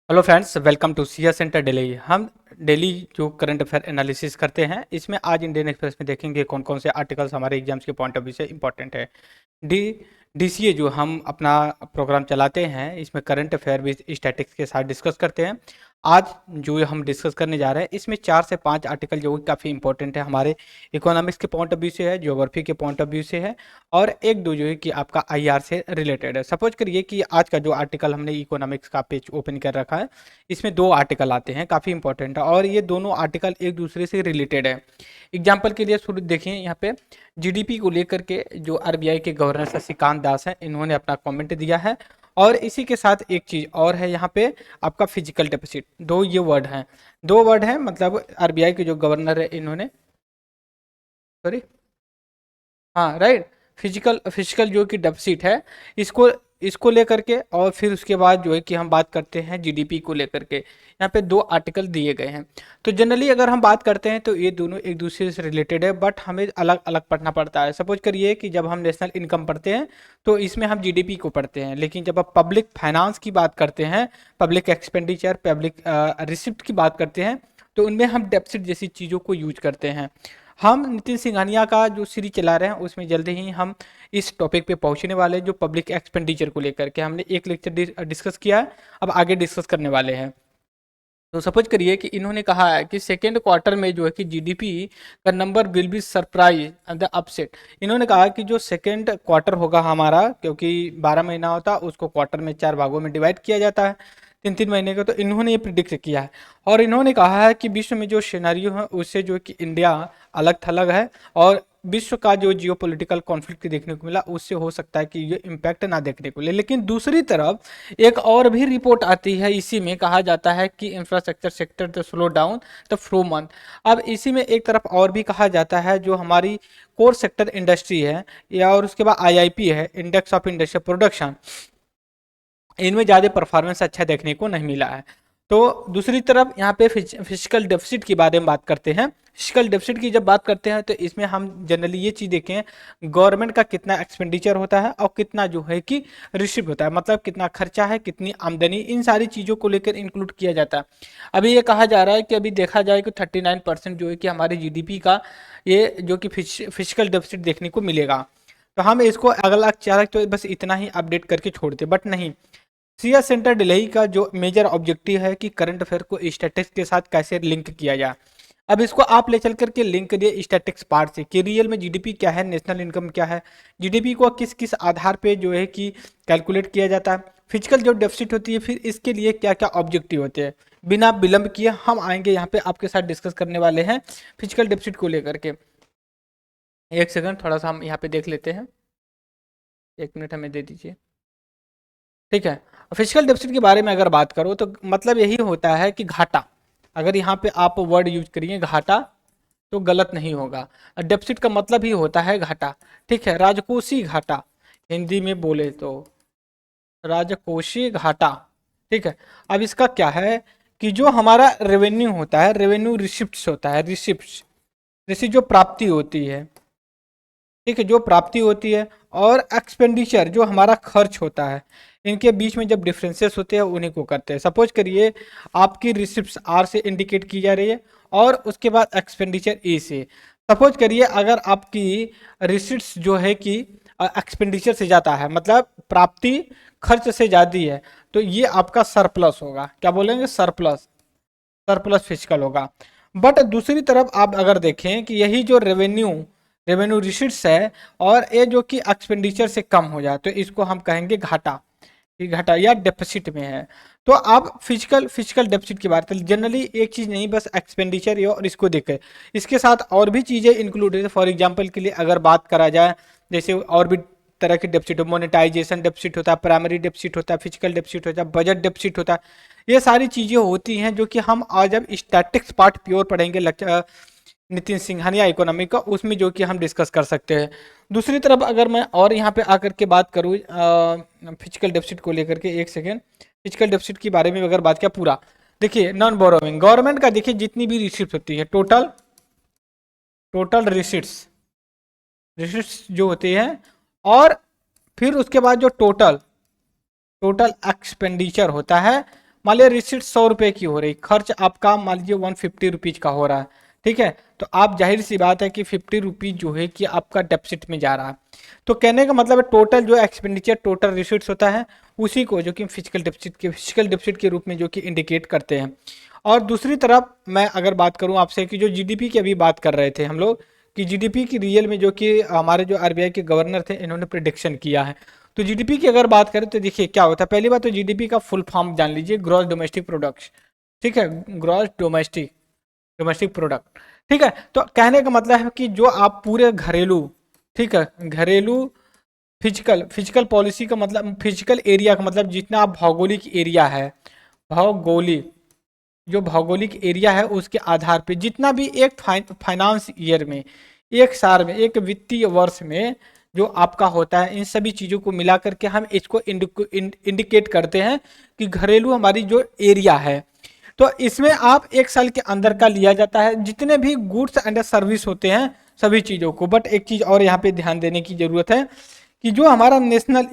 Hello friends, welcome to CS centre Delhi. हम daily जो current affair analysis करते हैं, इसमें आज इंडियन एक्सप्रेस में देखेंगे कौन कौन से आर्टिकल्स हमारे एग्जाम्स के पॉइंट ऑफ व्यू से इंपॉर्टेंट है। डी डीसीए जो हम अपना प्रोग्राम चलाते हैं, इसमें करंट अफेयर विद स्टैटिक्स के साथ डिस्कस करते हैं। आज जो हम डिस्कस करने जा रहे हैं, इसमें 4 से 5 आर्टिकल जो काफ़ी इंपॉर्टेंट है, हमारे इकोनॉमिक्स के पॉइंट ऑफ व्यू से है, ज्योग्राफी के पॉइंट ऑफ व्यू से है, और एक दो जो है कि आपका आईआर से रिलेटेड है। सपोज करिए कि आज का जो आर्टिकल हमने इकोनॉमिक्स का पेज ओपन कर रखा है, इसमें 2 आर्टिकल आते हैं, काफ़ी इंपॉर्टेंट है, और ये दोनों आर्टिकल एक दूसरे से रिलेटेड है। एग्जाम्पल के लिए शुरू देखिए, यहाँ पे जीडीपी को लेकर के जो आरबीआई के गवर्नर शशिकांत दास हैं, इन्होंने अपना कमेंट दिया है। और इसी के साथ एक चीज़ और है, यहाँ पे आपका फिजिकल डेफिसिट। दो वर्ड हैं, मतलब आरबीआई के जो गवर्नर है इन्होंने, सॉरी, हाँ राइट, फिजिकल फिजिकल जो कि डेफिसिट है, इसको इसको लेकर के, और फिर उसके बाद जो है कि हम बात करते हैं जीडीपी को लेकर के। यहाँ पे 2 आर्टिकल दिए गए हैं। तो जनरली अगर हम बात करते हैं तो ये दोनों एक दूसरे से रिलेटेड है, बट हमें अलग अलग पढ़ना पड़ता है। सपोज करिए कि जब हम नेशनल इनकम पढ़ते हैं तो इसमें हम जीडीपी को पढ़ते हैं, लेकिन जब आप पब्लिक फाइनेंस की बात करते हैं, पब्लिक एक्सपेंडिचर, पब्लिक रिसिप्ट की बात करते हैं, तो उनमें हम डेफिसिट जैसी चीज़ों को यूज करते हैं। हम नितिन सिंघानिया का जो सीरीज चला रहे हैं, उसमें जल्दी ही हम इस टॉपिक पे पहुंचने वाले हैं, जो पब्लिक एक्सपेंडिचर को लेकर के हमने एक लेक्चर डिस्कस किया है, अब आगे डिस्कस करने वाले हैं। तो सपोज करिए कि इन्होंने कहा है कि सेकेंड क्वार्टर में जो है कि जीडीपी का number will be surprise and the upset. इन्होंने कहा कि जो सेकेंड क्वार्टर होगा हमारा, क्योंकि 12 महीना होता है, उसको क्वार्टर में 4 भागों में डिवाइड किया जाता है, 3-3 महीने का, तो इन्होंने ये प्रिडिक्ट किया है। और इन्होंने कहा है कि विश्व में जो सिनेरियो है उससे जो है कि इंडिया अलग थलग है, और विश्व का जो जियोपॉलिटिकल कॉन्फ्लिक्ट देखने को मिला, उससे हो सकता है कि ये इम्पैक्ट ना देखने को मिले। लेकिन दूसरी तरफ एक और भी रिपोर्ट आती है, इसी में कहा जाता है कि infrastructure sector the slow down the flow month. अब इसी में एक तरफ और भी कहा जाता है, जो हमारी कोर सेक्टर इंडस्ट्री है, या और उसके बाद आईआईपी है, इंडेक्स ऑफ इंडस्ट्रियल प्रोडक्शन, इनमें ज़्यादा परफॉर्मेंस अच्छा देखने को नहीं मिला है। तो दूसरी तरफ यहाँ पे फिजिकल डेफिसिट की बारे में बात करते हैं। फिजिकल डेफिसिट की जब बात करते हैं तो इसमें हम जनरली ये चीज़ देखें, गवर्नमेंट का कितना एक्सपेंडिचर होता है और कितना जो है कि रिसिप्ट होता है, मतलब कितना खर्चा है, कितनी आमदनी, इन सारी चीज़ों को लेकर इंक्लूड किया जाता है। अभी ये कहा जा रहा है कि अभी देखा जाए कि 39% जो है कि हमारे जीडीपी का ये जो कि फिजिकल डेफिसिट देखने को मिलेगा। तो हम इसको अगला चार तो बस इतना ही अपडेट करके छोड़ते, बट नहीं, सीएस सेंटर दिल्ली का जो मेजर ऑब्जेक्टिव है कि करंट अफेयर को स्टैटिस्टिक्स के साथ कैसे लिंक किया जाए। अब इसको आप ले चल करके लिंक करिए स्टैटिस्टिक्स पार्ट से कि रियल में जीडीपी क्या है, नेशनल इनकम क्या है, जीडीपी को किस किस आधार पे जो है कि कैलकुलेट किया जाता है, फिजिकल जो डेफिसिट होती है, फिर इसके लिए क्या क्या ऑब्जेक्टिव होते हैं। बिना विलंब किए हम आएंगे यहाँ पे आपके साथ डिस्कस करने वाले हैं फिजिकल डेफिसिट को लेकर के। एक सेकंड, थोड़ा सा हम यहाँ पे देख लेते हैं, 1 मिनट हमें दे दीजिए, ठीक है। फिजिकल डेफिसिट के बारे में अगर बात करो तो मतलब यही होता है कि घाटा, अगर यहाँ पे आप वर्ड यूज करिए घाटा तो गलत नहीं होगा। डेफिसिट का मतलब ही होता है घाटा, ठीक है, राजकोषीय घाटा, हिंदी में बोले तो राजकोषीय घाटा, ठीक है। अब इसका क्या है कि जो हमारा रेवेन्यू होता है, रेवेन्यू रिसिप्ट होता है, रिसिप्ट रिसिप्ट जो प्राप्ति होती है, ठीक है, जो प्राप्ति होती है, और एक्सपेंडिचर जो हमारा खर्च होता है, इनके बीच में जब डिफरेंसेस होते हैं उन्हीं को करते हैं। सपोज करिए आपकी रिसिप्ट आर से इंडिकेट की जा रही है, और उसके बाद एक्सपेंडिचर ए से। सपोज करिए अगर आपकी रिसिप्ट जो है कि एक्सपेंडिचर से ज़्यादा है, मतलब प्राप्ति खर्च से ज़्यादा है, तो ये आपका सरप्लस होगा। क्या बोलेंगे? सरप्लस, सरप्लस फिजिकल होगा। बट दूसरी तरफ आप अगर देखें कि यही जो रेवेन्यू रेवेन्यू रिसीट्स है, और ये जो कि एक्सपेंडिचर से कम हो जाए, तो इसको हम कहेंगे घाटा, ये घाटा या डेफिसिट में है। तो आप फिजिकल फिजिकल डेफिसिट की बात करें, जनरली एक चीज़ नहीं, बस एक्सपेंडिचर और इसको देखें, इसके साथ और भी चीज़ें इंक्लूड है। फॉर एग्जांपल के लिए अगर बात करा जाए, जैसे और भी तरह के डेफिसिट, मोनेटाइजेशन डेफिसिट होता है, प्राइमरी डेफिसिट होता है, फिजिकल डेफिसिट होता है, बजट डेफिसिट होता है, ये सारी चीज़ें होती हैं जो कि हम आज जब स्टैटिक्स पार्ट प्योर पढ़ेंगे नितिन सिंघानिया इकोनॉमी का, उसमें जो कि हम डिस्कस कर सकते हैं। दूसरी तरफ अगर मैं और यहाँ पे आकर के बात करूँ फिजिकल डेफिसिट को लेकर के, एक सेकेंड, फिजिकल डेफिसिट के बारे में अगर बात किया पूरा, देखिए नॉन बोरोइंग गवर्नमेंट का, देखिए जितनी भी रिसिप्ट होती है, टोटल टोटल रिसिप्ट्स रिसिप्ट्स जो होती है, और फिर उसके बाद जो टोटल टोटल एक्सपेंडिचर होता है, मान लीजिए रिसिट 100 रुपये की हो रही, खर्च आपका मान लीजिए 150 रुपीज का हो रहा है, ठीक है, तो आप जाहिर सी बात है कि 50 रुपीज जो है कि आपका डेफिसिट में जा रहा है। तो कहने का मतलब है टोटल जो एक्सपेंडिचर टोटल रिसिट्स होता है उसी को जो कि फिजिकल डेफिसिट के रूप में जो कि इंडिकेट करते हैं। और दूसरी तरफ मैं अगर बात करूं आपसे कि जो जीडीपी की अभी बात कर रहे थे हम लोग कि जीडीपी की रियल में जो कि हमारे जो आरबीआई के गवर्नर थे इन्होंने प्रिडिक्शन किया है। तो जीडीपी की अगर बात करें तो देखिए क्या होता है, पहली बात तो जीडीपी का फुल फॉर्म जान लीजिए, ग्रॉस डोमेस्टिक प्रोडक्ट, ठीक है, ग्रॉस डोमेस्टिक डोमेस्टिक प्रोडक्ट, ठीक है। तो कहने का मतलब है कि जो आप पूरे घरेलू, ठीक है, घरेलू फिजिकल फिजिकल पॉलिसी का मतलब फिजिकल एरिया का मतलब जितना आप भौगोलिक एरिया है, भौगोलिक जो भौगोलिक एरिया है उसके आधार पे जितना भी एक फाइनेंस ईयर में, एक साल में, एक वित्तीय वर्ष में जो आपका होता है, इन सभी चीज़ों को मिला करके हम इसको इंडिकेट करते हैं कि घरेलू हमारी जो एरिया है। तो इसमें आप एक साल के अंदर का लिया जाता है जितने भी गुड्स एंड सर्विस होते हैं सभी चीज़ों को। बट एक चीज़ और यहाँ पे ध्यान देने की ज़रूरत है कि जो हमारा नेशनल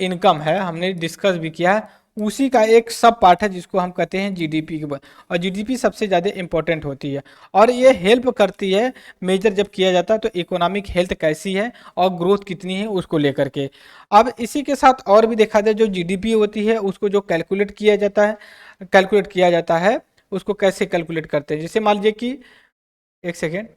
इनकम है, हमने डिस्कस भी किया है, उसी का एक सब पार्ट है जिसको हम कहते हैं जीडीपी के बाद, और जीडीपी सबसे ज़्यादा इंपॉर्टेंट होती है और ये हेल्प करती है मेजर जब किया जाता है तो इकोनॉमिक हेल्थ कैसी है और ग्रोथ कितनी है उसको लेकर के। अब इसी के साथ और भी देखा जाए जो जीडीपी होती है उसको जो कैलकुलेट किया जाता है उसको कैसे कैलकुलेट करते हैं, जैसे मान लीजिए कि एक सेकेंड,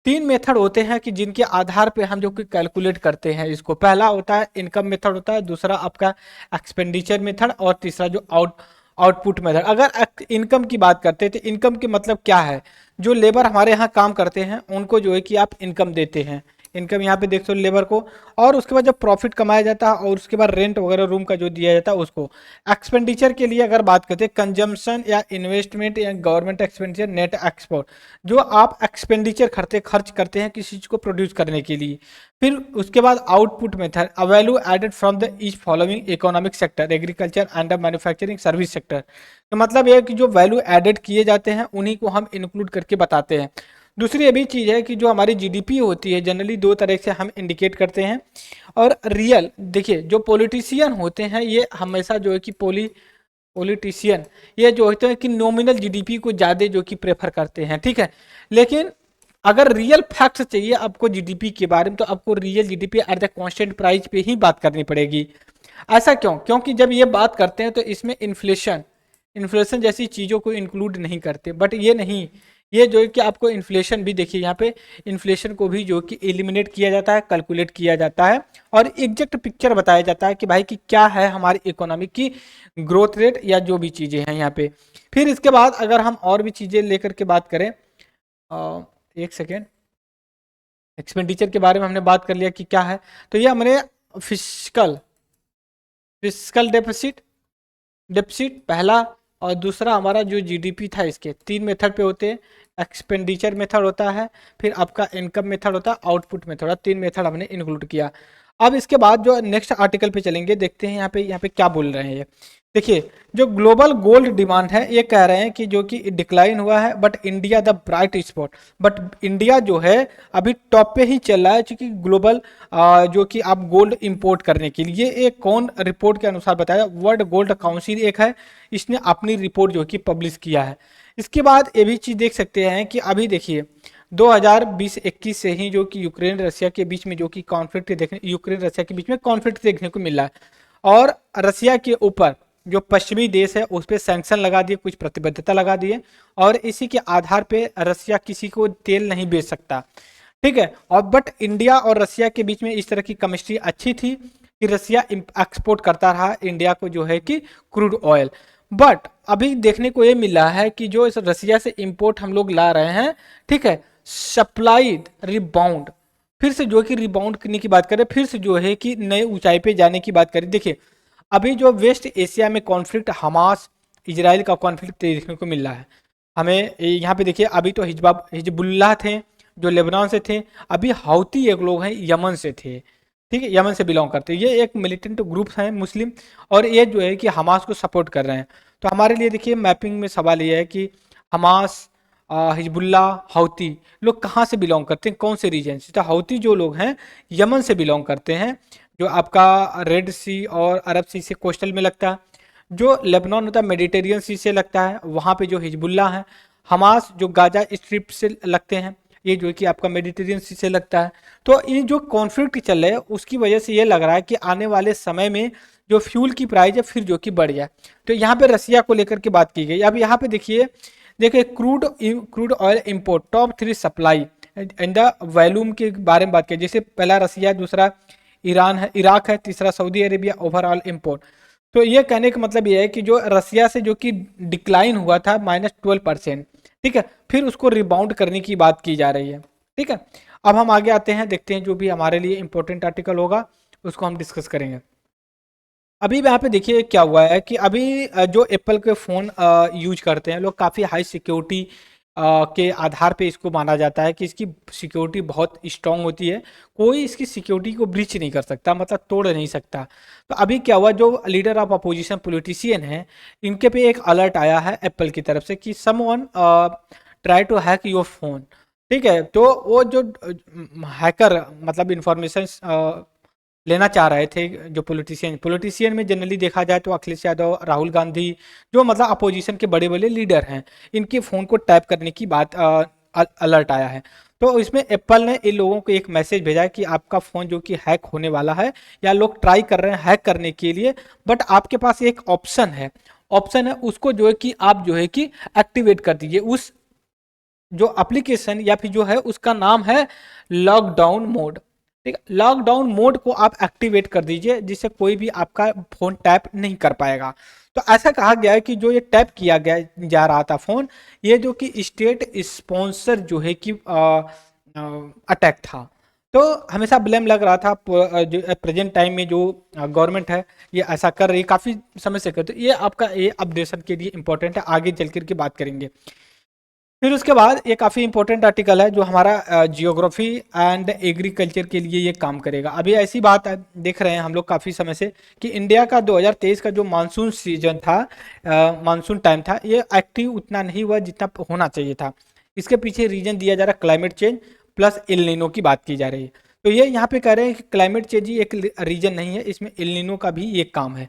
तीन मेथड होते हैं कि जिनके आधार पे हम जो कि कैलकुलेट करते हैं इसको। पहला होता है इनकम मेथड होता है, दूसरा आपका एक्सपेंडिचर मेथड और तीसरा जो आउटपुट मेथड। अगर इनकम की बात करते हैं तो इनकम के मतलब क्या है, जो लेबर हमारे यहाँ काम करते हैं उनको जो है कि आप इनकम देते हैं, इनकम यहाँ पे देख सकते हो लेबर को, और उसके बाद जब प्रॉफिट कमाया जाता है और उसके बाद रेंट वगैरह रूम का जो दिया जाता है उसको। एक्सपेंडिचर के लिए अगर बात करते हैं कंजम्पशन या इन्वेस्टमेंट या गवर्नमेंट एक्सपेंडिचर, नेट एक्सपोर्ट, जो आप एक्सपेंडिचर खर्च करते हैं किसी चीज को प्रोड्यूस करने के लिए। फिर उसके बाद output method, a value added from the each following economic sector, agriculture and manufacturing service sector. तो मतलब ये है कि जो वैल्यू एडेड किए जाते हैं उन्हीं को हम इंक्लूड करके बताते हैं। दूसरी ये भी चीज़ है कि जो हमारी जीडीपी होती है जनरली दो तरह से हम इंडिकेट करते हैं। और रियल देखिए जो पॉलिटिशियन होते हैं ये हमेशा जो है कि पॉलिटिशियन ये जो होते हैं कि नॉमिनल जीडीपी को ज़्यादा जो कि प्रेफर करते हैं, ठीक है। लेकिन अगर रियल फैक्ट चाहिए आपको जीडीपी के बारे में तो आपको real GDP at the constant price पे ही बात करनी पड़ेगी। ऐसा क्यों? क्योंकि जब ये बात करते हैं तो इसमें इन्फ्लेशन जैसी चीज़ों को इंक्लूड नहीं करते। बट ये नहीं, ये जो है कि आपको इन्फ्लेशन भी देखिए यहाँ पे इन्फ्लेशन को भी जो कि एलिमिनेट किया जाता है, कैलकुलेट किया जाता है और एग्जैक्ट पिक्चर बताया जाता है कि भाई कि क्या है हमारी इकोनॉमिक की ग्रोथ रेट या जो भी चीज़ें हैं यहाँ पे। फिर इसके बाद अगर हम और भी चीज़ें लेकर के बात करें, एक सेकेंड, एक्सपेंडिचर के बारे में हमने बात कर लिया कि क्या है। तो ये हमने फिस्कल डेफिसिट पहला, और दूसरा हमारा जो जीडीपी था, इसके तीन मेथड पे होते हैं। एक्सपेंडिचर मेथड होता है, फिर आपका इनकम मेथड होता है, आउटपुट मेथड, तीन मेथड हमने इंक्लूड किया। अब इसके बाद जो नेक्स्ट आर्टिकल पे चलेंगे, देखते हैं यहाँ पे क्या बोल रहे हैं ये। देखिए जो ग्लोबल गोल्ड डिमांड है ये कह रहे हैं कि जो कि डिक्लाइन हुआ है but India the bright spot, but India जो है अभी टॉप पे ही चल रहा है क्योंकि ग्लोबल जो कि आप गोल्ड इंपोर्ट करने के लिए। एक कौन रिपोर्ट के अनुसार बताया, वर्ल्ड गोल्ड काउंसिल एक है, इसने अपनी रिपोर्ट जो कि पब्लिश किया है। इसके बाद ये भी चीज़ देख सकते हैं कि अभी देखिए 2020-21 से ही जो कि यूक्रेन रशिया के बीच में जो कि यूक्रेन रशिया के बीच में कॉन्फ्लिक्ट देखने को मिला है और रशिया के ऊपर जो पश्चिमी देश है उस पर सैंक्शन लगा दिए, कुछ प्रतिबद्धता लगा दिए और इसी के आधार पे रशिया किसी को तेल नहीं बेच सकता, ठीक है। और बट इंडिया और रशिया के बीच में इस तरह की केमिस्ट्री अच्छी थी कि रशिया एक्सपोर्ट करता रहा इंडिया को जो है कि क्रूड ऑयल। बट अभी देखने को ये मिला है कि जो इस रशिया से इंपोर्ट हम लोग ला रहे हैं, ठीक है, सप्लाईड रिबाउंड, फिर से जो कि रिबाउंड करने की बात करें, फिर से जो है कि नए ऊंचाई पे जाने की बात करें। देखिए अभी जो वेस्ट एशिया में कॉन्फ्लिक्ट, हमास इजराइल का कॉन्फ्लिक्ट देखने को मिल रहा है हमें यहाँ पे। देखिए अभी तो हिजबुल्लाह थे जो लेबनान से थे, अभी हौती एक लोग हैं यमन से थे, ठीक है, यमन से बिलोंग करते हैं। ये एक मिलिटेंट ग्रुप हैं मुस्लिम और ये जो है कि हमास को सपोर्ट कर रहे हैं। तो हमारे लिए देखिए मैपिंग में सवाल ये है कि हमास, हिजबुल्लाह, हौती लोग कहाँ से बिलोंग करते हैं, कौन से रीजन से। तो हौती जो लोग हैं यमन से बिलोंग करते हैं, जो आपका रेड सी और अरब सी से कोस्टल में लगता है। जो लेबनान होता है मेडिटेरियन सी से लगता है, वहाँ पे जो हिजबुल्ला है। हमास जो गाजा स्ट्रिप से लगते हैं, ये जो है कि आपका मेडिटेरियन सी से लगता है। तो ये जो कॉन्फ्लिक्ट चल रहा है उसकी वजह से ये लग रहा है कि आने वाले समय में जो फ्यूल की प्राइस है फिर जो कि बढ़ जाए। तो यहाँ पे रसिया को लेकर के बात की गई। अब यहाँ पे देखिए crude oil import top 3 supply in the volume के बारे में बात की। जैसे पहला रसिया, दूसरा ईरान है, इराक है, तीसरा सऊदी अरेबिया ओवरऑल इंपोर्ट। तो ये कहने का मतलब ये है कि जो रसिया से जो कि डिक्लाइन हुआ था -12%, ठीक है, फिर उसको रिबाउंड करने की बात की जा रही है। ठीक है, अब हम आगे आते हैं, देखते हैं जो भी हमारे लिए इंपॉर्टेंट आर्टिकल होगा उसको हम डिस्कस करेंगे। अभी यहाँ पे देखिए क्या हुआ है कि अभी जो एप्पल के फ़ोन यूज करते हैं लोग, काफ़ी हाई सिक्योरिटी के आधार पे इसको माना जाता है कि इसकी सिक्योरिटी बहुत स्ट्रांग होती है, कोई इसकी सिक्योरिटी को ब्रीच नहीं कर सकता, मतलब तोड़ नहीं सकता। तो अभी क्या हुआ, जो लीडर ऑफ अपोजिशन पॉलिटिशियन हैं, इनके पे एक अलर्ट आया है एप्पल की तरफ से कि someone try to hack your phone. ठीक है, तो वो जो हैकर मतलब इंफॉर्मेशन लेना चाह रहे थे, जो पॉलिटिशियन में जनरली देखा जाए तो अखिलेश यादव, राहुल गांधी, जो मतलब अपोजिशन के बड़े बड़े लीडर हैं, इनके फ़ोन को टैप करने की बात अलर्ट आया है। तो इसमें एप्पल ने इन लोगों को एक मैसेज भेजा है कि आपका फ़ोन जो कि हैक होने वाला है, या लोग ट्राई कर रहे हैं हैक करने के लिए, बट आपके पास एक ऑप्शन है उसको जो है कि आप जो है कि एक्टिवेट कर दीजिए। उस जो एप्लीकेशन या फिर जो है उसका नाम है लॉकडाउन मोड। ठीक है, लॉकडाउन मोड को आप एक्टिवेट कर दीजिए, जिससे कोई भी आपका फोन टैप नहीं कर पाएगा। तो ऐसा कहा गया है कि जो ये टैप किया गया जा रहा था फोन, ये जो कि स्टेट स्पॉन्सर जो है कि अटैक था। तो हमेशा ब्लेम लग रहा था जो प्रेजेंट टाइम में जो गवर्नमेंट है ये ऐसा कर रही है, काफ़ी समय से करते। ये आपका ये अपडेशन के लिए इंपॉर्टेंट है, आगे चल कर के बात करेंगे। फिर उसके बाद ये काफ़ी इंपॉर्टेंट आर्टिकल है जो हमारा जियोग्राफी एंड एग्रीकल्चर के लिए ये काम करेगा। अभी ऐसी बात है, देख रहे हैं हम लोग काफ़ी समय से कि इंडिया का 2023 का जो मानसून सीजन था, मानसून टाइम था, ये एक्टिव उतना नहीं हुआ जितना होना चाहिए था। इसके पीछे रीजन दिया जा रहा है climate change plus El Nino की बात की जा रही है। तो ये यहाँ पे कह रहे हैं कि क्लाइमेट चेंज ही एक रीजन नहीं है, इसमें एल नीनो का भी एक काम है।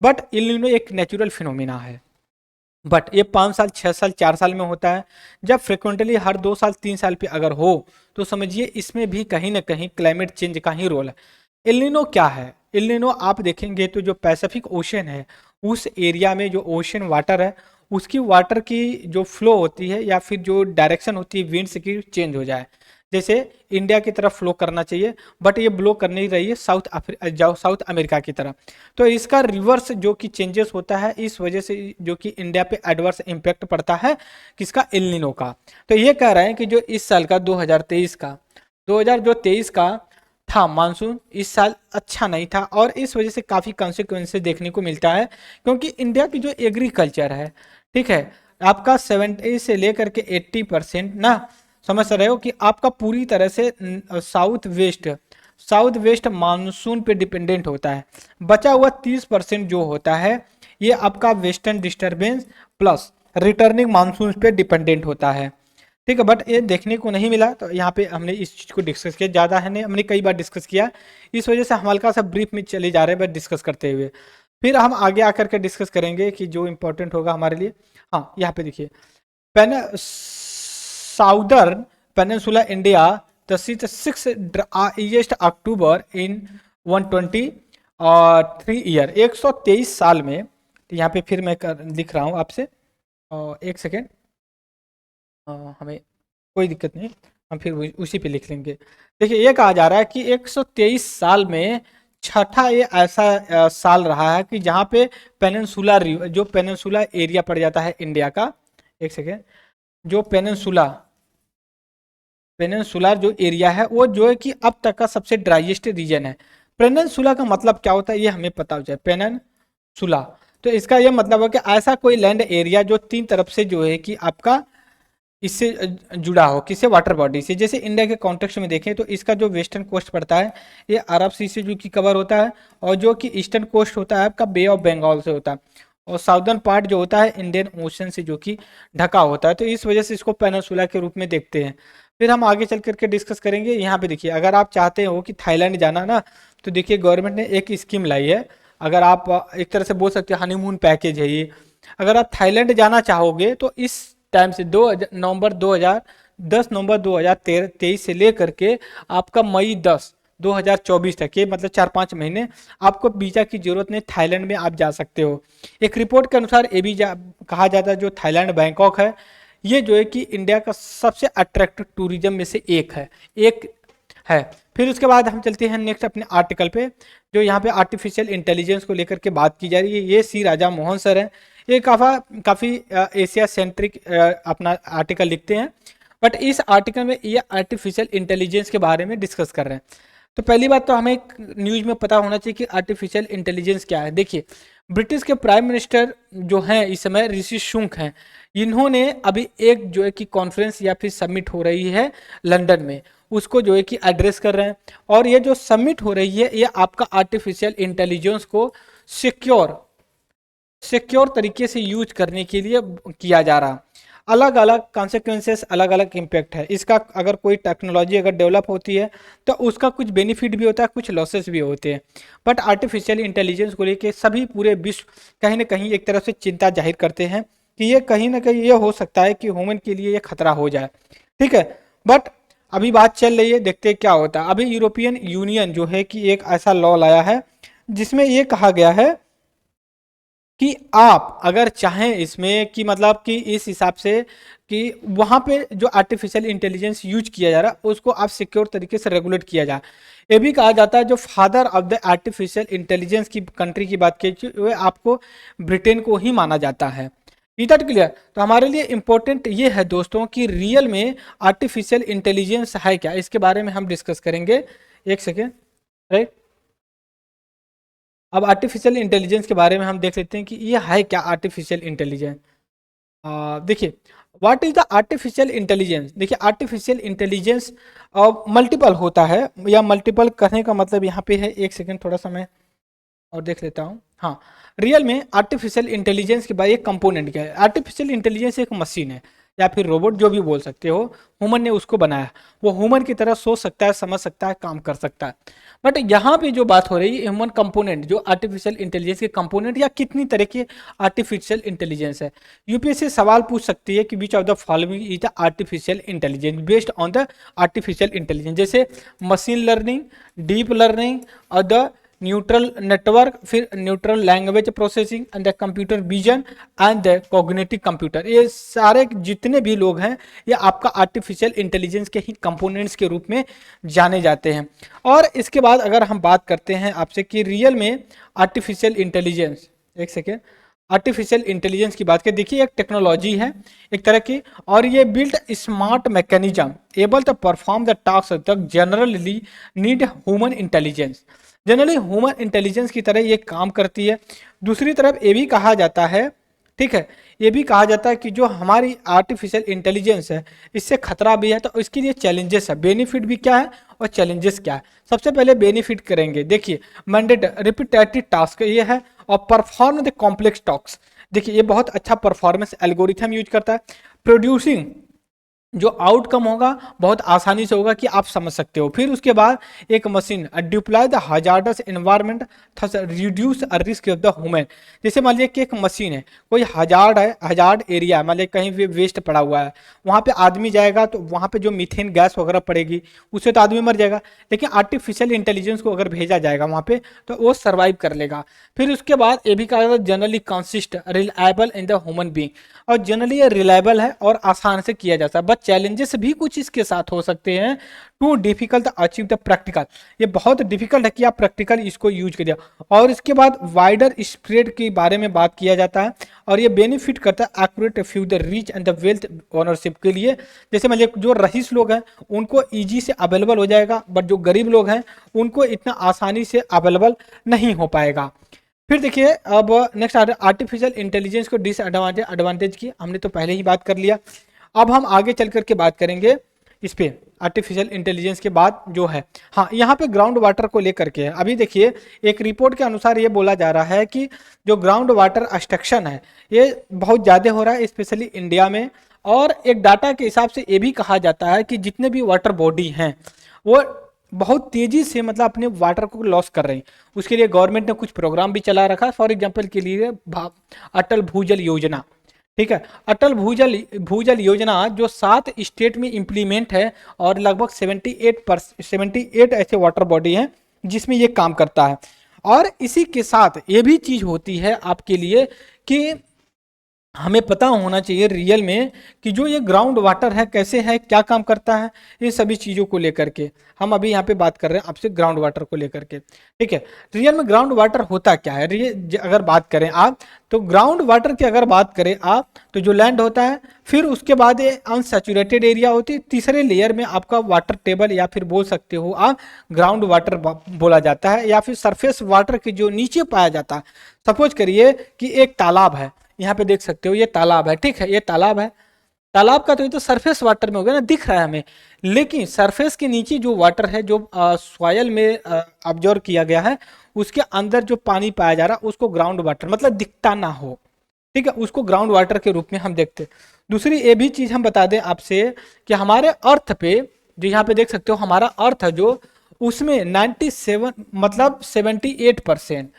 बट एल नीनो एक नेचुरल फिनोमिना है, बट ये 5 साल 6 साल 4 साल में होता है। जब फ्रिक्वेंटली हर 2 साल 3 साल पे अगर हो तो समझिए इसमें भी कहीं ना कहीं क्लाइमेट चेंज का ही रोल है। एल नीनो क्या है? एल नीनो आप देखेंगे तो जो पैसिफिक ओशन है, उस एरिया में जो ओशन वाटर है, उसकी वाटर की जो फ्लो होती है या फिर जो डायरेक्शन होती है विंड्स की, चेंज हो जाए। जैसे इंडिया की तरफ फ्लो करना चाहिए, बट ये ब्लो कर नहीं रही है साउथ अमेरिका की तरफ। तो इसका रिवर्स जो कि चेंजेस होता है, इस वजह से जो कि इंडिया पे एडवर्स इम्पैक्ट पड़ता है किसका? एल नीनो का। तो ये कह रहे हैं कि जो इस साल का 2023 का था मानसून, इस साल अच्छा नहीं था, और इस वजह से काफ़ी कॉन्सिक्वेंसेस देखने को मिलता है। क्योंकि इंडिया की जो एग्रीकल्चर है, ठीक है, आपका 70 से लेकर के 80% ना, समझ रहे हो कि आपका पूरी तरह से साउथ वेस्ट मानसून पे डिपेंडेंट होता है। बचा हुआ 30% जो होता है ये आपका western disturbance plus returning monsoon पे डिपेंडेंट होता है। ठीक है, बट ये देखने को नहीं मिला, तो यहाँ पे हमने इस चीज़ को डिस्कस किया, ज़्यादा है नहीं, हमने कई बार डिस्कस किया, इस वजह से हम हल्का सा ब्रीफ में चले जा रहे हैं बस डिस्कस करते हुए। फिर हम आगे आकर के डिस्कस करेंगे कि जो इंपॉर्टेंट होगा हमारे लिए। हाँ, यहाँ पे देखिए, southern peninsula India the 6 highest अक्टूबर इन 120 और 3 ईयर 123 साल में। तो यहाँ पे फिर मैं लिख रहा हूँ आपसे, एक सेकेंड, हमें कोई दिक्कत नहीं, हम फिर उसी पे लिख लेंगे। देखिए ये कहा जा रहा है कि 123 साल में छठा ये ऐसा साल रहा है कि जहाँ पे पेनिनसुला जो पेनिनसुला एरिया पड़ जाता है इंडिया का, एक सेकेंड, जो पेनिनसुलर जो एरिया है वो जो है कि अब तक का सबसे ड्राइएस्ट रीजन है। पेनिनसुला का मतलब क्या होता है ये हमें पता हो जाए, पेनिनसुला, तो इसका ये मतलब है कि ऐसा कोई लैंड एरिया जो 3 तरफ से जो है कि आपका इससे जुड़ा हो, किससे? वाटर बॉडी से। जैसे इंडिया के कॉन्टेक्स्ट में देखें तो इसका जो वेस्टर्न कोस्ट पड़ता है ये अरब सी से जो कि कवर होता है, और जो कि ईस्टर्न कोस्ट होता है आपका बे ऑफ बंगाल से होता है, और साउदर्न पार्ट जो होता है इंडियन ओशन से जो कि ढका होता है। तो इस वजह से इसको पेनिनसुला के रूप में देखते हैं। फिर हम आगे चल करके डिस्कस करेंगे। यहाँ पे देखिए, अगर आप चाहते हो कि थाईलैंड जाना ना, तो देखिए गवर्नमेंट ने एक स्कीम लाई है। अगर आप एक तरह से बोल सकते हो हनीमून पैकेज है ये। अगर आप थाईलैंड जाना चाहोगे तो इस टाइम से 10 नवंबर 2023 से लेकर के आपका मई 2024 तक, ये मतलब 4-5 महीने आपको वीजा की जरूरत नहीं, थाईलैंड में आप जा सकते हो। एक रिपोर्ट के अनुसार ये भी कहा जाता है जो थाईलैंड बैंकॉक है, ये जो है कि इंडिया का सबसे अट्रैक्टिव टूरिज्म में से एक है। फिर उसके बाद हम चलते हैं नेक्स्ट अपने आर्टिकल पे, जो यहाँ पे आर्टिफिशियल इंटेलिजेंस को लेकर के बात की जा रही है। ये सी राजा मोहन सर हैं, ये काफ़ी एशिया सेंट्रिक अपना आर्टिकल लिखते हैं। बट इस आर्टिकल में ये आर्टिफिशियल इंटेलिजेंस के बारे में डिस्कस कर रहे हैं। तो पहली बात तो हमें एक न्यूज़ में पता होना चाहिए कि आर्टिफिशियल इंटेलिजेंस क्या है। देखिए, ब्रिटिश के प्राइम मिनिस्टर जो हैं इस समय ऋषि सुनक हैं, इन्होंने अभी एक जो है कि कॉन्फ्रेंस या फिर समिट हो रही है लंदन में, उसको जो है कि एड्रेस कर रहे हैं। और ये जो समिट हो रही है ये आपका आर्टिफिशियल इंटेलिजेंस को सिक्योर तरीके से यूज करने के लिए किया जा रहा। अलग अलग कॉन्सिक्वेंसेस, अलग अलग इम्पैक्ट है इसका। अगर कोई टेक्नोलॉजी अगर डेवलप होती है तो उसका कुछ बेनिफिट भी होता है, कुछ लॉसेस भी होते हैं। बट आर्टिफिशियल इंटेलिजेंस को लेके सभी पूरे विश्व कहीं ना कहीं एक तरफ से चिंता जाहिर करते हैं कि ये कहीं ना कहीं ये हो सकता है कि ह्यूमन के लिए ये खतरा हो जाए। ठीक है, बट अभी बात चल रही है, देखते हैं क्या होता है। अभी यूरोपियन यूनियन जो है कि एक ऐसा लॉ लाया है जिसमें ये कहा गया है कि आप अगर चाहें इसमें कि मतलब कि इस हिसाब से कि वहाँ पे जो आर्टिफिशियल इंटेलिजेंस यूज किया जा रहा है उसको आप सिक्योर तरीके से रेगुलेट किया जाए। ये भी कहा जाता है जो father of the artificial intelligence की कंट्री की बात की वह आपको ब्रिटेन को ही माना जाता है। Is that clear? तो हमारे लिए इंपॉर्टेंट ये है दोस्तों कि रियल में आर्टिफिशियल इंटेलिजेंस है क्या, इसके बारे में हम डिस्कस करेंगे। एक सेकेंड, राइट। अब आर्टिफिशियल इंटेलिजेंस के बारे में हम देख लेते हैं कि ये है क्या आर्टिफिशियल इंटेलिजेंस। देखिए, what is the artificial intelligence. देखिए, आर्टिफिशियल इंटेलिजेंस मल्टीपल होता है, या मल्टीपल करने का मतलब यहाँ पे है, एक सेकेंड थोड़ा सा मैं और देख लेता हूँ। हाँ, रियल में आर्टिफिशियल इंटेलिजेंस के बाद एक कंपोनेंट क्या है। आर्टिफिशियल इंटेलिजेंस एक मशीन है या फिर रोबोट, जो भी बोल सकते हो, ह्यूमन ने उसको बनाया। वो ह्यूमन की तरह सोच सकता है, समझ सकता है, काम कर सकता है। बट यहाँ पे जो बात हो रही है ह्यूमन कंपोनेंट, जो आर्टिफिशियल इंटेलिजेंस के कंपोनेंट या कितनी तरह के आर्टिफिशियल इंटेलिजेंस है। यूपीएससी सवाल पूछ सकती है कि which of the following is the artificial intelligence based on the artificial intelligence, जैसे मशीन लर्निंग, डीप लर्निंग और द न्यूट्रल नेटवर्क, फिर neutral language processing and the computer vision and the cognitive computer. ये सारे जितने भी लोग हैं ये आपका आर्टिफिशियल इंटेलिजेंस के ही कंपोनेंट्स के रूप में जाने जाते हैं। और इसके बाद अगर हम बात करते हैं आपसे कि रियल में आर्टिफिशियल इंटेलिजेंस, एक सेकेंड, आर्टिफिशियल इंटेलिजेंस की बात करें, देखिए एक टेक्नोलॉजी है एक तरह की, और ये build smart mechanism able to perform the task that generally need human intelligence. Generally human intelligence की तरह ये काम करती है। दूसरी तरफ ये भी कहा जाता है, ठीक है, ये भी कहा जाता है कि जो हमारी आर्टिफिशियल इंटेलिजेंस है इससे खतरा भी है, तो इसके लिए चैलेंजेस है। बेनिफिट भी क्या है और चैलेंजेस क्या है। सबसे पहले बेनिफिट करेंगे, देखिए मैंडेट रिपीटेटिव टास्क ये है, और परफॉर्म द कॉम्प्लेक्स टास्क। देखिए ये बहुत अच्छा परफॉर्मेंस एल्गोरिथम यूज करता है। प्रोड्यूसिंग, जो आउटकम होगा बहुत आसानी से होगा कि आप समझ सकते हो। फिर उसके बाद एक machine deploy the hazardous environment thus reduce risk of the human. जैसे मान लीजिए कि एक मशीन है, कोई हजार्ड है, हजार्ड एरिया है, मान लीजिए कहीं भी वेस्ट पड़ा हुआ है, वहाँ पे आदमी जाएगा तो वहाँ पे जो मीथेन गैस वगैरह पड़ेगी उससे तो आदमी मर जाएगा। लेकिन आर्टिफिशियल इंटेलिजेंस को अगर भेजा जाएगा वहाँ पे तो वो सर्वाइव कर लेगा। फिर उसके बाद ये भी कहा जाता है generally consist reliable in the human being, और जनरली ये रिलायबल है और आसान से किया जाता है। बट चैलेंजेस भी कुछ इसके साथ हो सकते हैं। Too difficult achieve the practical, ये बहुत डिफिकल्ट है कि आप प्रैक्टिकल इसको यूज करिए। और इसके बाद वाइडर स्प्रेड के बारे में बात किया जाता है, और ये बेनिफिट करता है accurate few the rich and the wealth ownership के लिए। जैसे मान लीजिए जो रईस लोग हैं उनको ईजी से अवेलेबल हो जाएगा, बट जो गरीब लोग हैं उनको इतना आसानी से अवेलेबल नहीं हो पाएगा। फिर देखिए, अब नेक्स्ट आर्टिफिशियल इंटेलिजेंस को डिसएडवांटेज एडवांटेज की हमने तो पहले ही बात कर लिया। अब हम आगे चल करके बात करेंगे इस पे आर्टिफिशियल इंटेलिजेंस के बाद जो है, हाँ यहाँ पे ग्राउंड वाटर को लेकर के है। अभी देखिए एक रिपोर्ट के अनुसार ये बोला जा रहा है कि जो ग्राउंड वाटर एक्सट्रैक्शन है ये बहुत ज़्यादा हो रहा है, स्पेशली इंडिया में। और एक डाटा के हिसाब से ये भी कहा जाता है कि जितने भी वाटर बॉडी हैं वो बहुत तेजी से मतलब अपने वाटर को लॉस कर रही हैं। उसके लिए गवर्नमेंट ने कुछ प्रोग्राम भी चला रखा है। फॉर एग्जांपल के लिए अटल भूजल योजना, ठीक है। अटल भूजल भूजल योजना जो 7 स्टेट में इम्प्लीमेंट है और लगभग 78 ऐसे वाटर बॉडी हैं जिसमें ये काम करता है। और इसी के साथ ये भी चीज़ होती है आपके लिए कि हमें पता होना चाहिए रियल में कि जो ये ग्राउंड वाटर है कैसे है, क्या काम करता है, ये सभी चीज़ों को लेकर के हम अभी यहाँ पे बात कर रहे हैं आपसे ग्राउंड वाटर को लेकर के, ठीक है। रियल में ग्राउंड वाटर होता क्या है, अगर बात करें आप तो ग्राउंड वाटर की अगर बात करें आप तो जो लैंड होता है, फिर उसके बाद ये अनसैचुरेटेड एरिया होती है, तीसरे लेयर में आपका वाटर टेबल या फिर बोल सकते हो आप ग्राउंड वाटर बोला जाता है, या फिर सरफेस वाटर के जो नीचे पाया जाता है। सपोज करिए कि एक तालाब है, यहाँ पे देख सकते हो ये तालाब है, ठीक है, ये तालाब है। तालाब का तो ये तो सरफेस वाटर में हो गया ना, दिख रहा है हमें, लेकिन सरफेस के नीचे जो वाटर है जो सॉयल में ऑब्जर्व किया गया है, उसके अंदर जो पानी पाया जा रहा है उसको ग्राउंड वाटर मतलब दिखता ना हो, ठीक है, उसको ग्राउंड वाटर के रूप में हम देखते हैं। दूसरी ये भी चीज हम बता दें आपसे कि हमारे अर्थ पे जो यहाँ पे देख सकते हो हमारा अर्थ है जो उसमें 97 मतलब 78%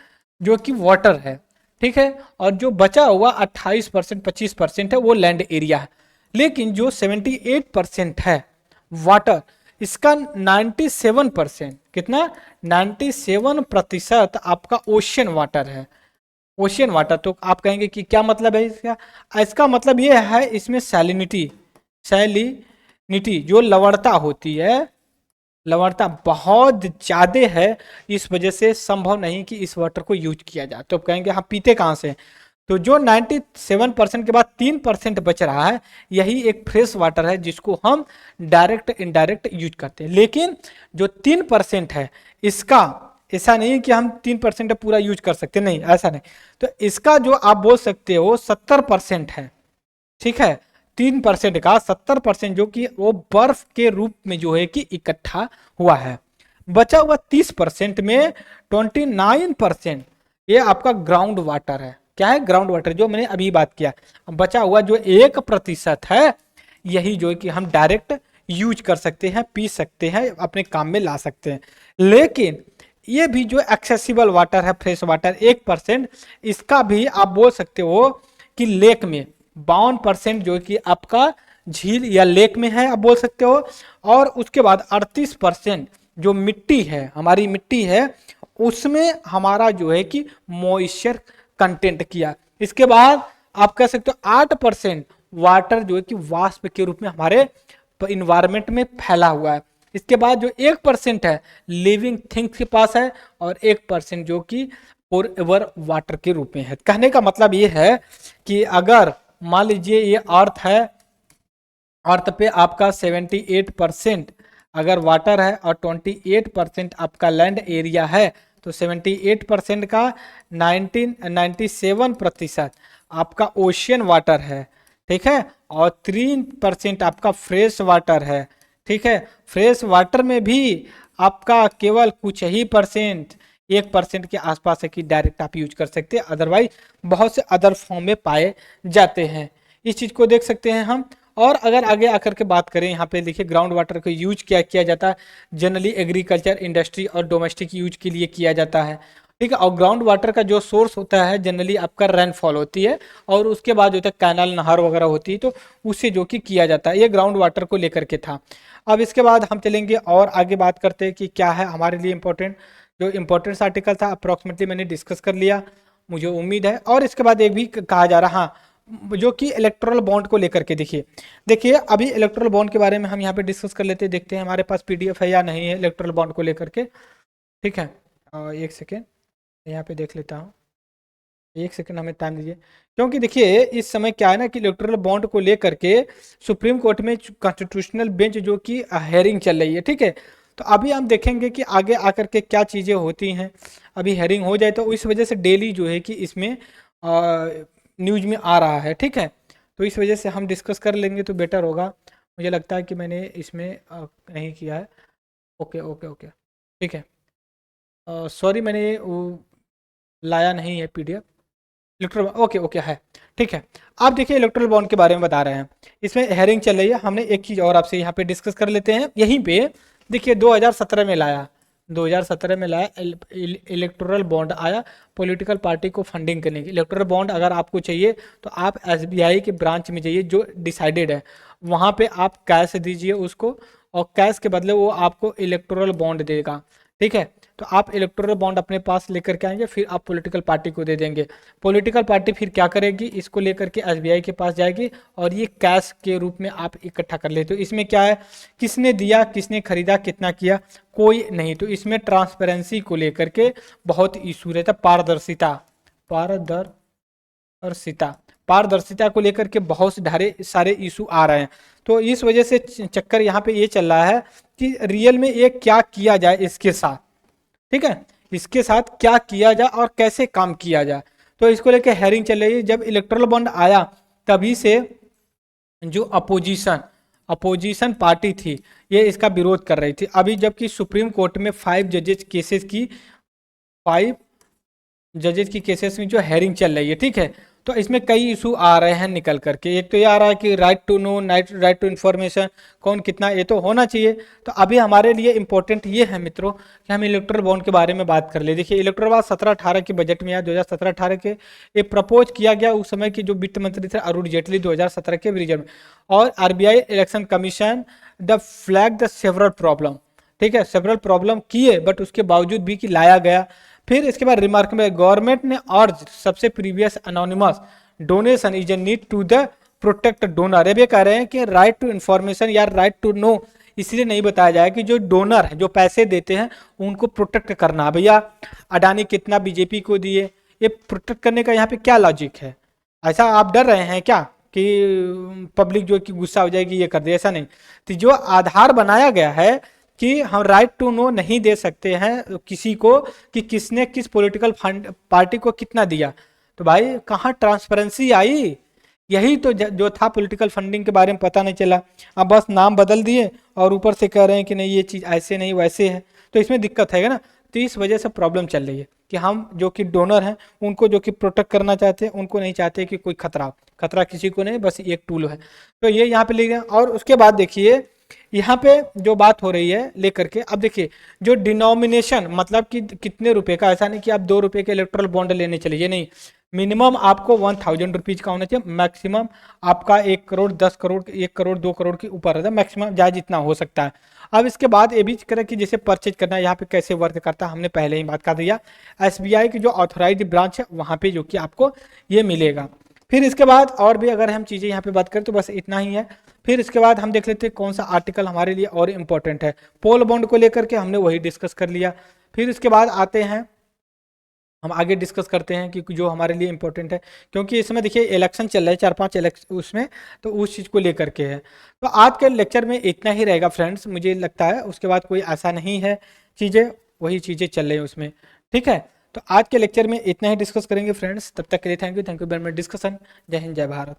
जो कि वाटर है, ठीक है, और जो बचा हुआ 28% 25% है वो लैंड एरिया है। लेकिन जो 78% है वाटर, इसका 97% कितना 97% आपका ओशियन वाटर है। ओशियन वाटर तो आप कहेंगे कि क्या मतलब है इसका, इसका मतलब ये है इसमें सैलिनिटी जो लवणता होती है, लवणता बहुत ज़्यादा है, इस वजह से संभव नहीं कि इस वाटर को यूज किया जाए। तो आप कहेंगे हम पीते कहाँ से, तो जो 97% के बाद 3% बच रहा है यही एक फ्रेश वाटर है जिसको हम डायरेक्ट इनडायरेक्ट यूज करते हैं। लेकिन जो 3% है इसका ऐसा नहीं कि हम 3% पूरा यूज कर सकते, नहीं ऐसा नहीं, तो इसका जो आप बोल सकते हो 70% है, ठीक है। 3% का 70% जो कि वो बर्फ के रूप में जो है कि इकट्ठा हुआ है। बचा हुआ 30% में 29% ये आपका ग्राउंड वाटर है। क्या है ग्राउंड वाटर, जो मैंने अभी बात किया। बचा हुआ जो 1% है यही जो है कि हम डायरेक्ट यूज कर सकते हैं, पी सकते हैं, अपने काम में ला सकते हैं। लेकिन ये भी जो एक्सेसिबल वाटर है फ्रेश वाटर 1%, इसका भी आप बोल सकते हो कि लेक में 52% जो कि आपका झील या लेक में है आप बोल सकते हो। और उसके बाद 38% जो मिट्टी है, हमारी मिट्टी है, उसमें हमारा जो है कि मॉइस्चर कंटेंट किया। इसके बाद आप कह सकते हो 8% वाटर जो है कि वाष्प के रूप में हमारे इन्वायरमेंट में फैला हुआ है। इसके बाद जो 1% है लिविंग थिंग्स के पास है, और 1% जो कि फॉर एवर वाटर के रूप में है। कहने का मतलब ये है कि अगर मान लीजिए ये अर्थ है, अर्थ पे आपका 78% अगर वाटर है और 28% आपका लैंड एरिया है, तो 78% का 97% आपका ओशियन वाटर है, ठीक है, और 3% आपका फ्रेश वाटर है, ठीक है। फ्रेश वाटर में भी आपका केवल कुछ ही परसेंट 1% के आसपास है कि डायरेक्ट आप यूज कर सकते हैं, अदरवाइज बहुत से अदर फॉर्म में पाए जाते हैं। इस चीज़ को देख सकते हैं हम। और अगर आगे आकर के बात करें, यहाँ पे देखिए ग्राउंड वाटर को यूज क्या किया जाता है, जनरली एग्रीकल्चर इंडस्ट्री और डोमेस्टिक यूज के लिए किया जाता है, ठीक है। और ग्राउंड वाटर का जो सोर्स होता है जनरली आपका रेनफॉल होती है, और उसके बाद जो होता है कैनाल नहर वगैरह होती है, तो उससे जो कि किया जाता है। ये ग्राउंड वाटर को लेकर के था। अब इसके बाद हम चलेंगे और आगे बात करते हैं कि क्या है हमारे लिए इंपॉर्टेंट। जो इंपॉर्टेंस आर्टिकल था अप्रॉक्सीमेटली मैंने डिस्कस कर लिया, मुझे उम्मीद है। और इसके बाद एक भी कहा जा रहा, हाँ, जो कि इलेक्ट्रल बॉन्ड को लेकर के देखिए देखिए अभी इलेक्ट्रल बॉन्ड के बारे में हम यहाँ पे डिस्कस कर लेते हैं, देखते हैं हमारे पास पीडीएफ है या नहीं है इलेक्ट्रल बॉन्ड को लेकर के, ठीक है। एक सेकेंड यहाँ पे देख लेता हूँ, एक सेकंड हमें टाइम दीजिए, क्योंकि देखिए इस समय क्या है ना कि इलेक्टोरल बॉन्ड को लेकर के सुप्रीम कोर्ट में कॉन्स्टिट्यूशनल बेंच जो कि हेयरिंग चल रही है, ठीक है। तो अभी हम देखेंगे कि आगे आकर के क्या चीज़ें होती हैं। अभी हेयरिंग हो जाए तो इस वजह से डेली जो है कि इसमें न्यूज में आ रहा है, ठीक है। तो इस वजह से हम डिस्कस कर लेंगे तो बेटर होगा। मुझे लगता है कि मैंने इसमें नहीं किया है। ओके ओके ओके, ठीक है। सॉरी मैंने लाया नहीं है पीडीएफ इलेक्ट्रो, ओके ओके है, ठीक है। आप देखिए इलेक्ट्रल बॉन्ड के बारे में बता रहे हैं, इसमें हेयरिंग चल रही है। हमने एक चीज़ और आपसे यहाँ पे डिस्कस कर लेते हैं यहीं पे। देखिए 2017 में लाया, 2017 में लाया इलेक्टोरल बॉन्ड आया पॉलिटिकल पार्टी को फंडिंग करने की। इलेक्टोरल बॉन्ड अगर आपको चाहिए तो आप एसबीआई के ब्रांच में जाइए जो डिसाइडेड है, वहाँ पे आप कैश दीजिए उसको, और कैश के बदले वो आपको इलेक्टोरल बॉन्ड देगा। ठीक है, तो आप इलेक्टोरल बॉन्ड अपने पास लेकर के आएंगे, फिर आप पॉलिटिकल पार्टी को दे देंगे। पॉलिटिकल पार्टी फिर क्या करेगी, इसको लेकर के एसबीआई के पास जाएगी और ये कैश के रूप में आप इकट्ठा कर लेते हो। इसमें क्या है, किसने दिया, किसने खरीदा, कितना किया, कोई नहीं। तो इसमें ट्रांसपेरेंसी को लेकर के बहुत इशू रहता, पारदर्शिता, पारदर्शिता पारदर्शिता को लेकर के बहुत सारे इशू आ रहे हैं। तो इस वजह से चक्कर यहाँ पे ये चल रहा है कि रियल में ये क्या किया जाए इसके साथ। ठीक है, इसके साथ क्या किया जाए और कैसे काम किया जाए, तो इसको लेके हेयरिंग चल रही है। जब इलेक्टोरल बॉन्ड आया तभी से जो अपोजिशन पार्टी थी ये इसका विरोध कर रही थी। अभी जबकि सुप्रीम कोर्ट में 5 जजेस की केसेस में जो हेयरिंग चल रही है, ठीक है, तो इसमें कई इशू आ रहे हैं निकल करके। एक तो ये आ रहा है कि right to know, right to information, कौन कितना, ये तो होना चाहिए। तो अभी हमारे लिए इंपॉर्टेंट ये है मित्रों कि हम इलेक्टोरल बॉन्ड के बारे में बात कर ले। देखिए इलेक्टोरल बॉन्ड 17-18 के बजट में आया, 2017-18 के ये प्रपोज किया गया। उस समय के जो वित्त मंत्री थे अरुण जेटली 2017 के रिजर्व में, और RBI election commission the flag the several problem, ठीक है, सेवरल प्रॉब्लम किए, बट उसके बावजूद भी कि लाया गया। फिर इसके बाद रिमार्क में गवर्नमेंट ने अर्ज सबसे previous anonymous donation is a need to the protect donor. ये कह रहे हैं कि राइट टू इन्फॉर्मेशन या राइट टू नो इसलिए नहीं बताया जाए कि जो डोनर है, जो पैसे देते हैं, उनको प्रोटेक्ट करना। भैया अडानी कितना बीजेपी को दिए, ये प्रोटेक्ट करने का यहाँ पे क्या लॉजिक है? ऐसा आप डर रहे हैं क्या कि पब्लिक जो कि गुस्सा हो जाएगी ये कर दे? ऐसा नहीं। तो जो आधार बनाया गया है कि हम राइट टू नो नहीं दे सकते हैं किसी को कि किसने किस पॉलिटिकल फंड पार्टी को कितना दिया, तो भाई कहाँ ट्रांसपेरेंसी आई? यही तो जो था, पॉलिटिकल फंडिंग के बारे में पता नहीं चला। अब बस नाम बदल दिए और ऊपर से कह रहे हैं कि नहीं ये चीज़ ऐसे नहीं वैसे है, तो इसमें दिक्कत है ना। तो इस वजह से प्रॉब्लम चल रही है कि हम जो कि डोनर हैं उनको जो कि प्रोटेक्ट करना चाहते हैं, उनको नहीं चाहते कि कोई खतरा किसी को नहीं, बस एक टूल है। तो ये यहाँ पे लिख रहे हैं। और उसके बाद देखिए यहाँ पे जो बात हो रही है लेकर के, अब देखिए जो डिनोमिनेशन मतलब कि कितने रुपए का, ऐसा नहीं कि आप 2 रुपए के इलेक्ट्रल बॉन्ड लेने चलिए, नहीं, मिनिमम आपको 1000 रुपीज का होना चाहिए, मैक्सिमम आपका 1 करोड़ 10 करोड़ 1 करोड़ 2 करोड़ के ऊपर रहता है, मैक्सिमम जाए जितना हो सकता है। अब इसके बाद ये भी करें कि जैसे परचेज करना है यहाँ पे कैसे वर्क करता है, हमने पहले ही बात कर दिया। एसबीआई की जो ऑथोराइज ब्रांच है वहाँ पे जो कि आपको ये मिलेगा। फिर इसके बाद और भी अगर हम चीज़ें यहाँ पे बात करें तो बस इतना ही है। फिर इसके बाद हम देख लेते हैं कौन सा आर्टिकल हमारे लिए और इम्पोर्टेंट है। पोल बॉन्ड को लेकर के हमने वही डिस्कस कर लिया। फिर इसके बाद आते हैं, हम आगे डिस्कस करते हैं कि जो हमारे लिए इम्पोर्टेंट है, क्योंकि इस समय देखिए इलेक्शन चल रहा है, 4-5 इलेक्शन उसमें, तो उस चीज़ को लेकर के है। तो आज के लेक्चर में इतना ही रहेगा फ्रेंड्स, मुझे लगता है उसके बाद कोई ऐसा नहीं है, चीज़ें वही चीज़ें चल रही हैं उसमें। ठीक है, तो आज के लेक्चर में इतना ही डिस्कस करेंगे फ्रेंड्स। तब तक के लिए thank you very much discussion. जय हिंद, जय भारत।